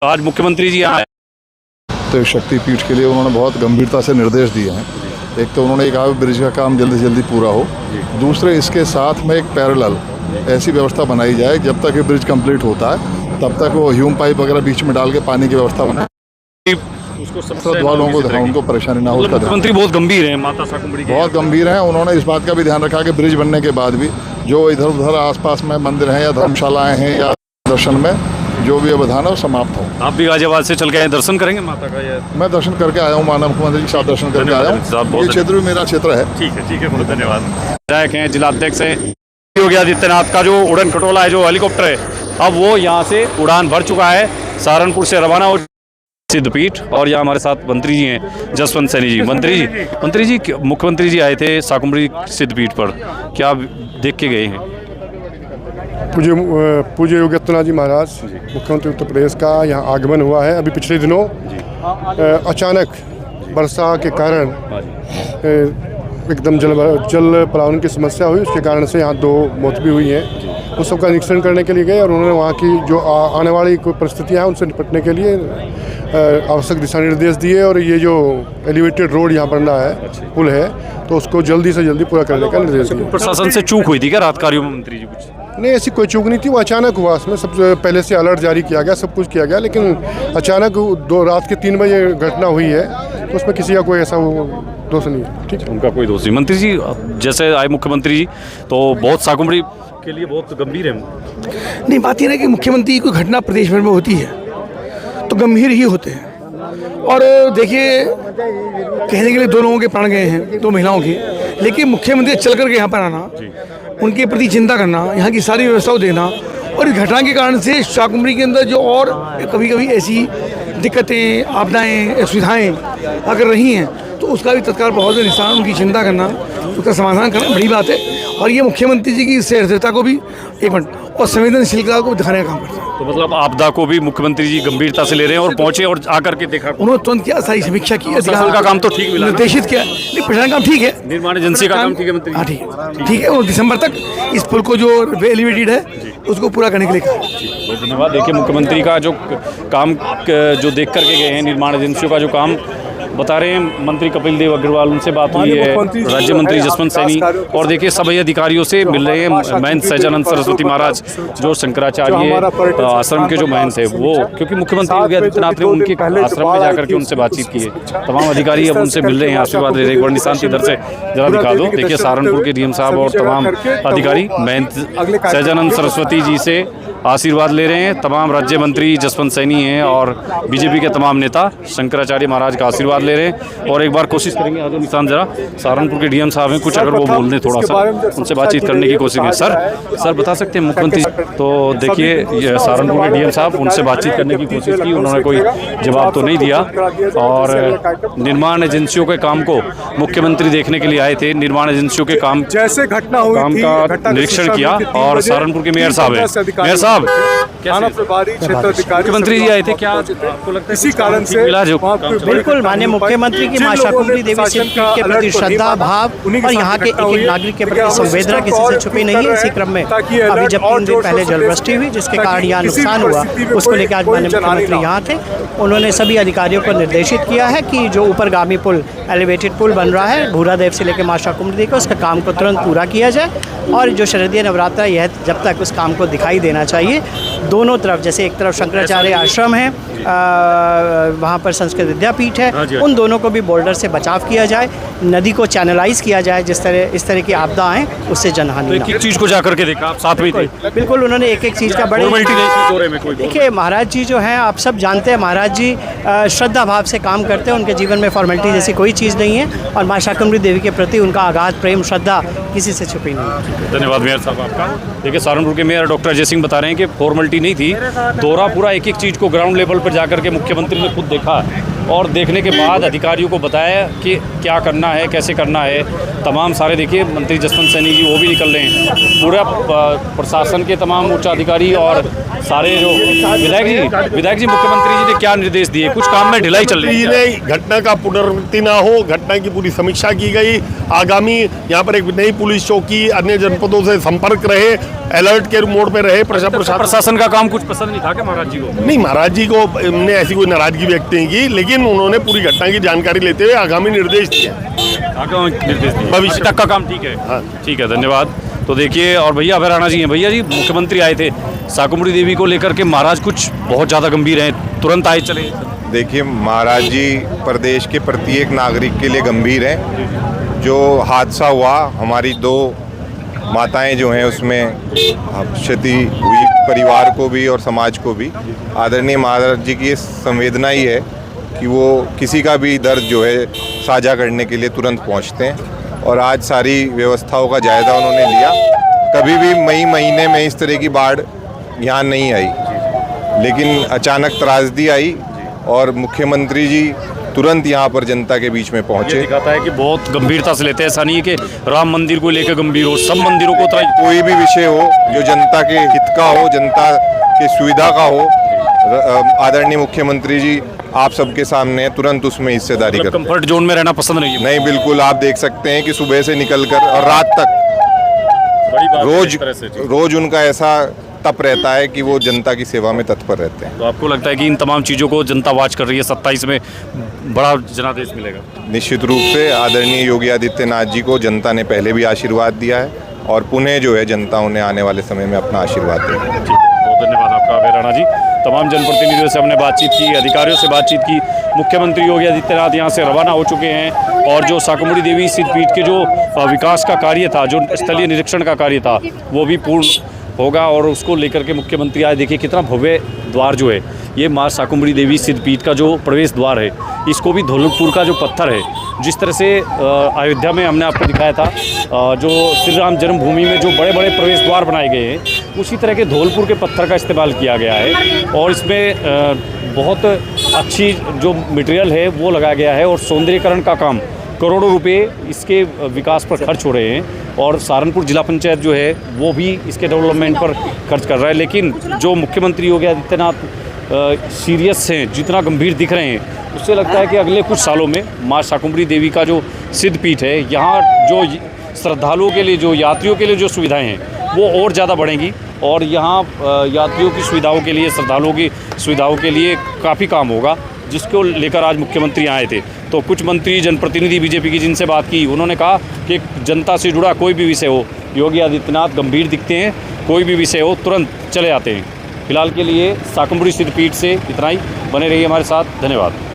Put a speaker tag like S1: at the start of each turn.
S1: आज मुख्यमंत्री जी आए
S2: तो शक्तिपीठ के लिए उन्होंने बहुत गंभीरता से निर्देश दिए हैं। एक तो उन्होंने कहा ब्रिज का काम जल्दी से जल्दी पूरा हो, दूसरे इसके साथ में एक पैरेलल ऐसी व्यवस्था बनाई जाए जब तक ये ब्रिज कंप्लीट होता है तब तक वो ह्यूम पाइप वगैरह बीच में डाल के पानी की व्यवस्था बनाए,
S1: उसको
S2: श्रद्धालुओं को उनको परेशानी ना हो। उसका
S1: मुख्यमंत्री बहुत गंभीर हैं, माता शाकुंभरी
S2: बहुत गंभीर हैं। उन्होंने इस बात का भी ध्यान रखा कि ब्रिज बनने के बाद भी जो इधर उधर आसपास में मंदिर हैं या धर्मशालाएं हैं या दर्शन में जो भी व्यवधान है वो समाप्त हो।
S1: आप भी गाजियाबाद से चल के आए, दर्शन करेंगे माता का? या
S2: मैं दर्शन करके आया हूँ, माननीय मुख्यमंत्री के साथ दर्शन करके आया हूँ। ये क्षेत्र भी मेरा क्षेत्र है।
S1: ठीक है, बहुत धन्यवाद। विधायक हैं, जिलाध्यक्ष हैं योगी आदित्यनाथ का जो उड़न खटोला है, जो हेलीकॉप्टर है, अब वो यहाँ से उड़ान भर चुका है, सहारनपुर से रवाना हो सिद्धपीठ। और यहाँ हमारे साथ मंत्री जी हैं, जसवंत सैनी जी। मंत्री जी मुख्यमंत्री जी आए थे शाकुंभरी सिद्धपीठ पर, क्या देख के गए हैं?
S3: पूज्य योगी आदित्यनाथ जी महाराज मुख्यमंत्री उत्तर प्रदेश का यहाँ आगमन हुआ है। अभी पिछले दिनों अचानक वर्षा के कारण एकदम जल पलायन की समस्या हुई, उसके कारण से यहाँ 2 मौत भी हुई हैं। उस सबका निरीक्षण करने के लिए गए और उन्होंने वहाँ की जो आने वाली कोई परिस्थितियाँ हैं उनसे निपटने के लिए आवश्यक दिशा निर्देश दिए। और ये जो एलिवेटेड रोड यहाँ बन रहा है, पुल है, तो उसको जल्दी से जल्दी पूरा करने का निर्देश दिया।
S1: प्रशासन से चूक हुई थी क्या रात कार्यों में मंत्री जी? कुछ
S3: नहीं, ऐसी कोई चूक नहीं थी, वो अचानक हुआ। उसमें सबसे पहले से अलर्ट जारी किया गया, सब कुछ किया गया, लेकिन अचानक रात के 3 बजे घटना हुई है, तो उसमें किसी का कोई ऐसा दोष नहीं है। ठीक है,
S1: उनका कोई दोष नहीं। मंत्री जी जैसे आए मुख्यमंत्री जी तो बहुत शाकुंभरी के लिए बहुत गंभीर है।
S4: नहीं, बात यह है कि मुख्यमंत्री की कोई घटना प्रदेश भर में होती है तो गंभीर ही होते हैं। और देखिए, कहने के लिए 2 लोगों के प्राण गए हैं, 2 महिलाओं के, लेकिन मुख्यमंत्री चल करके यहाँ पर आना, उनके प्रति चिंता करना, यहाँ की सारी व्यवस्था को देखना, और इस घटना के कारण से शाकुंभरी के अंदर जो और कभी कभी ऐसी दिक्कतें, आपदाएं, असुविधाएं अगर रही हैं तो उसका भी तत्काल प्रभाव से निशान, उनकी चिंता करना, उसका समाधान करना बड़ी बात है। और ये मुख्यमंत्री जी की सहृदयता को भी और संवेदनशीलता को दिखाने का काम करते हैं।
S1: तो मतलब आपदा को भी मुख्यमंत्री जी गंभीरता से ले रहे हैं और पहुंचे और आकर के देखा,
S4: उन्होंने तुरंत किया, सारी समीक्षा की,
S1: प्रशासन का काम तो ठीक मिला,
S4: निर्देशित किया। नहीं, प्रशासन काम ठीक है,
S1: निर्माण एजेंसी का काम ठीक है मंत्री?
S4: हाँ ठीक है। और दिसंबर तक इस पुल को जो एलिवेटेड है उसको पूरा करने के लिए कहा।
S1: बहुत धन्यवाद। देखिए, मुख्यमंत्री का जो काम जो देख करके गए हैं, निर्माण एजेंसियों का जो काम बता रहे हैं मंत्री कपिल देव अग्रवाल, उनसे बात हुई है, राज्य मंत्री जसवंत सैनी, और देखिए सभी अधिकारियों से मिल रहे हैं। महंत सहजानंद सरस्वती महाराज जो शंकराचार्य आश्रम के जो महंत है वो, क्योंकि मुख्यमंत्री योगी आदित्यनाथ ने उनके आश्रम में जाकर के उनसे बातचीत की है। तमाम अधिकारी अब उनसे मिल रहे हैं, आशीर्वाद ले रहे हैं। एक बार निशांत इधर से जरा दिखा दो। देखिए, सहारनपुर के डीएम साहब और तमाम अधिकारी महंत सहजानंद सरस्वती जी से आशीर्वाद ले रहे हैं। तमाम राज्य मंत्री जसवंत सैनी हैं और बीजेपी के तमाम नेता शंकराचार्य महाराज का आशीर्वाद ले रहे हैं। और एक बार कोशिश करेंगे, आज निशान जरा, सहारनपुर के डीएम साहब हैं, कुछ अगर वो बोल दें थोड़ा सा, उनसे बातचीत करने की कोशिश करें। सर बता सकते हैं मुख्यमंत्री? तो देखिए, ये सहारनपुर के डीएम साहब, उनसे बातचीत करने की कोशिश की, उन्होंने कोई जवाब तो नहीं दिया। और निर्माण एजेंसियों के काम को मुख्यमंत्री देखने के लिए आए थे, निर्माण एजेंसियों के काम
S3: जैसे घटना हुई
S1: काम का निरीक्षण किया। और सहारनपुर के मेयर साहब हैं, मेयर साहब मुख्यमंत्री जी आए थे, क्या आपको लगता है इसी कारण से मिला? जो
S5: बिल्कुल, माननीय मुख्यमंत्री की मां शाकुंभरी देवी सिद्धपीठ के प्रति श्रद्धा भाव और यहाँ के एक नागरिक के प्रति संवेदना किसी से छुपी नहीं है। इसी क्रम में अभी जब 3 दिन पहले जलवृष्टि हुई जिसके कारण यहाँ नुकसान हुआ, उसको लेकर आज माननीय मुख्यमंत्री यहाँ थे। उन्होंने सभी अधिकारियों को निर्देशित किया है कि जो ऊपरगामी पुल, एलिवेटेड पुल बन रहा है भूरादेव से लेकर मां शाकुंभरी का, उसका काम को तुरंत पूरा किया जाए। और जो शरदीय नवरात्र यह जब तक उस काम को दिखाई देना चाहिए, दोनों तरफ, जैसे एक तरफ शंकराचार्य आश्रम है, वहाँ पर संस्कृत विद्यापीठ है, उन दोनों को भी बोल्डर से बचाव किया जाए, नदी को चैनलाइज किया जाए, इस तरह की आपदा आए उससे जनहानि
S1: एक चीज़ को जाकर के देखा, आप साथ में थे?
S5: बिल्कुल, उन्होंने एक चीज़ का बड़े, देखिए महाराज जी जो हैं, आप सब जानते हैं, महाराज जी श्रद्धा भाव से काम करते हैं, उनके जीवन में फॉर्मेलिटी जैसी कोई चीज़ नहीं है। और मां शाकुंभरी देवी के प्रति उनका अगाध प्रेम, श्रद्धा किसी से छुपी नहीं है।
S1: धन्यवाद मेयर साहब आपका। देखिए, सहारनपुर के मेयर डॉक्टर अजय सिंह बता रहे हैं कि फॉर्मेलिटी नहीं थी, दौरा पूरा एक चीज़ को ग्राउंड लेवल पर जाकर के मुख्यमंत्री ने खुद देखा और देखने के बाद अधिकारियों को बताया कि क्या करना है, कैसे करना है। तमाम सारे, देखिए मंत्री जसवंत सैनी जी वो भी निकल रहे हैं, पूरा प्रशासन के तमाम उच्च अधिकारी और सारे जो विधायक जी मुख्यमंत्री जी ने क्या निर्देश दिए? कुछ काम में ढिलाई चल रही है।
S6: घटना का पुनरावृत्ति ना हो, घटना की पूरी समीक्षा की गई। आगामी यहाँ पर एक नई पुलिस चौकी, अन्य जनपदों से संपर्क रहे, अलर्ट के मोड पे रहे।
S1: प्रशासन का काम कुछ पसंद नहीं था क्या महाराज जी को?
S6: नहीं, महाराज जी को ने ऐसी कोई नाराजगी व्यक्त नहीं की, लेकिन उन्होंने पूरी घटना की जानकारी लेते हुए आगामी निर्देश दिए।
S1: भविष्य तक का काम ठीक है।
S6: हाँ।
S1: ठीक है, धन्यवाद। तो देखिए, और भैया अभय राणा जी हैं। भैया जी, मुख्यमंत्री आए थे शाकुंभरी देवी को लेकर के, महाराज कुछ बहुत ज़्यादा गंभीर हैं, तुरंत आए चले।
S7: देखिए, महाराज जी प्रदेश के प्रत्येक नागरिक के लिए गंभीर हैं। जो हादसा हुआ, हमारी 2 माताएं जो हैं उसमें क्षति हुई, परिवार को भी और समाज को भी। आदरणीय महाराज जी की ये संवेदना ही है कि वो किसी का भी दर्द जो है साझा करने के लिए तुरंत पहुंचते हैं, और आज सारी व्यवस्थाओं का जायज़ा उन्होंने लिया। कभी भी मई महीने में इस तरह की बाढ़ यहाँ नहीं आई, लेकिन अचानक त्रासदी आई और मुख्यमंत्री जी तुरंत यहाँ पर जनता के बीच में पहुँचे।
S1: ये दिखाता है कि बहुत गंभीरता से लेते हैं। ऐसा नहीं है कि राम मंदिर को लेकर गंभीर हो, सब मंदिरों को
S7: कोई भी विषय हो जो जनता के हित का हो, जनता के सुविधा का हो, आदरणीय मुख्यमंत्री जी आप सबके सामने तुरंत उसमें हिस्सेदारी करते हैं।
S1: कंफर्ट जोन में रहना पसंद नहीं है?
S7: नहीं, बिल्कुल। आप देख सकते हैं कि सुबह से निकलकर और रात तक रोज उनका ऐसा तप रहता है कि वो जनता की सेवा में तत्पर रहते हैं।
S1: तो आपको लगता है कि इन तमाम चीज़ों को जनता वॉच कर रही है, 27 में बड़ा जनादेश मिलेगा?
S7: निश्चित रूप से आदरणीय योगी आदित्यनाथ जी को जनता ने पहले भी आशीर्वाद दिया है, और पुनः जो है जनता उन्हें आने वाले समय में अपना आशीर्वाद देगी।
S1: बहुत धन्यवाद आपका अभय राणा जी। तमाम जनप्रतिनिधियों से हमने बातचीत की, अधिकारियों से बातचीत की। मुख्यमंत्री योगी आदित्यनाथ यहाँ से रवाना हो चुके हैं, और जो शाकुंभरी देवी सिद्धपीठ के जो विकास का कार्य था, जो स्थलीय निरीक्षण का कार्य था, वो भी पूर्ण होगा, और उसको लेकर के मुख्यमंत्री आए। देखिए कितना भव्य द्वार जो है, ये माँ शाकुंभरी देवी सिद्धपीठ का जो प्रवेश द्वार है, इसको भी धौलपुर का जो पत्थर है, जिस तरह से अयोध्या में हमने आपको दिखाया था, जो श्री राम जन्मभूमि में जो बड़े बड़े प्रवेश द्वार बनाए गए हैं, उसी तरह के धौलपुर के पत्थर का इस्तेमाल किया गया है, और इसमें बहुत अच्छी जो मटेरियल है वो लगाया गया है, और सौंदर्यीकरण का काम करोड़ों रुपए इसके विकास पर खर्च हो रहे हैं, और सहारनपुर जिला पंचायत जो है वो भी इसके डेवलपमेंट पर खर्च कर रहा है। लेकिन जो मुख्यमंत्री योगी आदित्यनाथ सीरियस हैं, जितना गंभीर दिख रहे हैं, उससे लगता है कि अगले कुछ सालों में माँ शाकुंभरी देवी का जो सिद्धपीठ है, यहाँ जो श्रद्धालुओं के लिए, जो यात्रियों के लिए जो सुविधाएं हैं वो और ज़्यादा बढ़ेंगी, और यहाँ यात्रियों की सुविधाओं के लिए, श्रद्धालुओं की सुविधाओं के लिए काफ़ी काम होगा, जिसको लेकर आज मुख्यमंत्री आए थे। तो कुछ मंत्री, जनप्रतिनिधि बीजेपी की जिनसे बात की, उन्होंने कहा कि जनता से जुड़ा कोई भी विषय हो, योगी आदित्यनाथ गंभीर दिखते हैं, कोई भी विषय हो तुरंत चले आते हैं। फिलहाल के लिए शाकुंभरी सिद्धपीठ से इतना ही। बने रहिए हमारे साथ, धन्यवाद।